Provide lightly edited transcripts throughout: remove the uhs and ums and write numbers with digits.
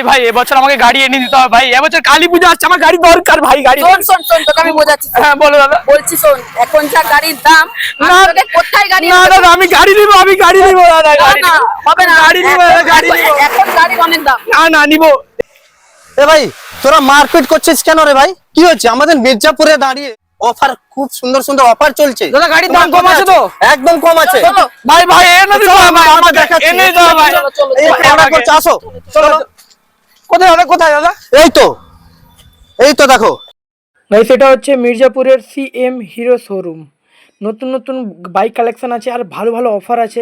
ভাই এবছর আমাকে গাড়ি এনে দিতে হবে ভাই, এবছর কালী পূজা আসছে, আমার গাড়ি দরকার ভাই। গাড়ি শোন তোকে আমি বোঝাচ্ছি। হ্যাঁ বলো দাদা। বলছি শোন, এখন যা গাড়ির দাম, না তোকে কোথায় গাড়ি না দাদা, আমি গাড়ি নিবো দাদা, গাড়ি না হবে না, গাড়ি নিবো দাদা, গাড়ি নিবো। এখন গাড়ির অনেক দাম। না নিবো। এ ভাই তোরা মারপিট করছিস কেন রে ভাই? কি হচ্ছে? আমাদের মির্জাপুরে দাঁড়িয়ে অফার, খুব সুন্দর সুন্দর অফার চলছে। দাদা গাড়ির দাম কম আছে তো? একদম কম আছে ভাই এনে দিতে হবে ভাই, আমাকে এনে দাও ভাই। এই ক্যামেরা করছে, আসো চলো। কোথায় দাদা? এই তো দেখো ভাই সেটা হচ্ছে মির্জাপুরের সিএম হিরো শোরুম। নতুন নতুন বাইক কালেকশন আছে আর ভালো ভালো অফার আছে,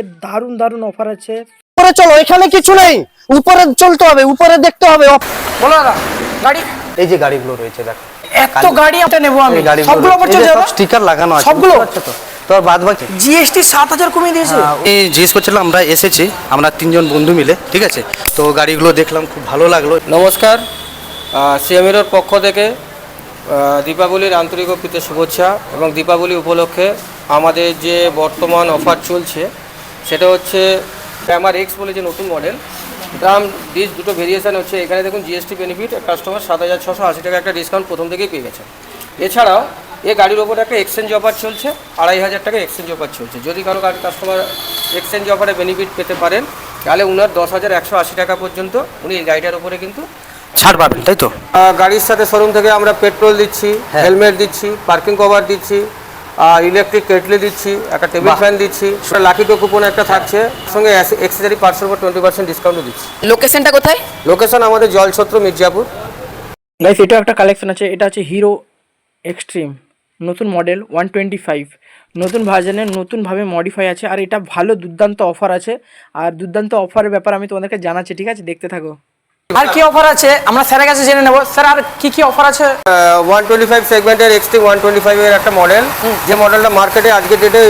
দারুণ অফার আছে। উপরে চলো, এখানে কিছু নেই, উপরে চলতে হবে, উপরে দেখতে হবে। বলো দাদা গাড়ি, এই যে গাড়িগুলো রয়েছে দেখো, এত গাড়ি এটা নেবো আমি, এই গাড়িগুলো সবগুলো অফার চলছে দাদা? স্টিকার লাগানো আছে সবগুলো? বুঝতে পারছো তো? তোর বাদ বাকি জিএসটি 7000 কমিয়ে দিয়েছে। এই জিজ্ঞেস করছিলাম, আমরা এসেছি, আমরা 3 জন বন্ধু মিলে, ঠিক আছে? তো গাড়িগুলো দেখলাম, খুব ভালো লাগলো। নমস্কার, সিএমএর পক্ষ থেকে দীপাবলির আন্তরিক ও প্রীতি শুভেচ্ছা। এবং দীপাবলি উপলক্ষে আমাদের যে বর্তমান অফার চলছে সেটা হচ্ছে গ্ল্যামার এক্স বলে যে নতুন মডেল, দাম দুটো ভেরিয়েশান হচ্ছে। এখানে দেখুন জিএসটি বেনিফিট, কাস্টমার 7680 টাকা একটা ডিসকাউন্ট প্রথম থেকেই পেয়ে গেছে। এছাড়াও এই গাড়ির ওপর একটা এক্সচেঞ্জ অফার চলছে, 2500 টাকা এক্সচেঞ্জ অফার চলছে। যদি কারো কাস্টমার এক্সচেঞ্জ অফারে বেনিফিট পেতে পারেন তাহলে উনার 10,180 টাকা পর্যন্ত উনি এই গাড়িটার উপরে কিন্তু ছাড় পাবেন, তাই তো? গাড়ির সাথে শোরুম থেকে আমরা পেট্রোল দিচ্ছি, হেলমেট দিচ্ছি, পার্কিং কভার দিচ্ছি, ইলেকট্রিক কেটলি দিচ্ছি, একটা টেবিল ফ্যান দিচ্ছি, লাকি ডো কুপন একটা থাকছে, সঙ্গে এক্সেসরি পার্টসের উপর 20% ডিসকাউন্টও দিচ্ছি। লোকেশনটা কোথায়? লোকেশন আমাদের জলছত্র মির্জাপুর। ভাই সেটাও একটা কালেকশন আছে, এটা হচ্ছে হিরো এক্সট্রিম নতুন মডেল 125, নতুন ভার্জনের নতুনভাবে মডিফাই আছে। আর এটা ভালো দুর্দান্ত অফার আছে, আর দুর্দান্ত অফারের ব্যাপার আমি তোমাদেরকে জানাচ্ছি, ঠিক আছে? দেখতে থাকো। আর কি অফার আছে আমরা স্যারের কাছে জেনে নেবো। স্যার আর কি অফার আছে? 125 সেগমেন্টের এক্সট্রিম 125 এর একটা মডেল, যে মডেলটা মার্কেটে আজকের ডেটে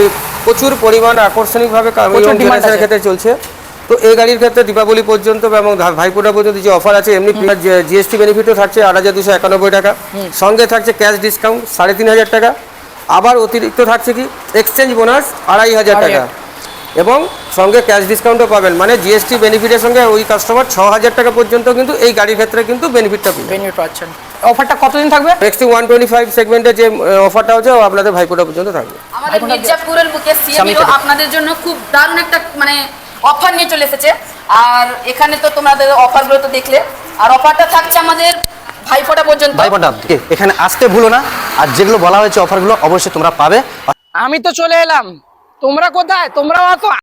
প্রচুর পরিমাণ আকর্ষণীয়ভাবে ডিমান্ডের ক্ষেত্রে চলছে। তো এই গাড়ির ক্ষেত্রে দীপাবলি পর্যন্ত এবং ভাইফোঁটা পর্যন্ত যে অফার আছে, এমনি জিএসটি বেনিফিটও থাকছে 8291 টাকা, সঙ্গে থাকছে ক্যাশ ডিসকাউন্ট 3500 টাকা, আবার অতিরিক্ত থাকছে কি এক্সচেঞ্জ বোনাস 2500 টাকা, এবং সঙ্গে ক্যাশ ডিসকাউন্টও পাবেন। মানে জিএসটি বেনিফিটের সঙ্গে ওই কাস্টমার 6000 টাকা পর্যন্ত কিন্তু এই গাড়ির ক্ষেত্রে কিন্তু বেনিফিটটা পাবে। বেনিফিট পাচ্ছেন। অফারটা কতদিন থাকবে? এক্সট্রিম 125 সেগমেন্টের যে অফারটা হচ্ছে আপনাদের ভাইফোঁটা পর্যন্ত থাকবে। আমাদের মির্জাপুরের বুকে সিএম আপনাদের জন্য খুব দারুণ একটা মানে অফার নিয়ে চলে এসেছে। আর এখানে তো তোমাদের অফারগুলো তো দেখলে, আর অফারটা থাকছে আমাদের ভাইফোঁটা পর্যন্ত। ভাইফোঁটা এখানে আসতে ভুলো না, আর যেগুলো বলা হয়েছে অফারগুলো অবশ্যই তোমরা পাবে। আমি তো চলে এলাম, তোমরা কোথায়? তোমরাও আসো।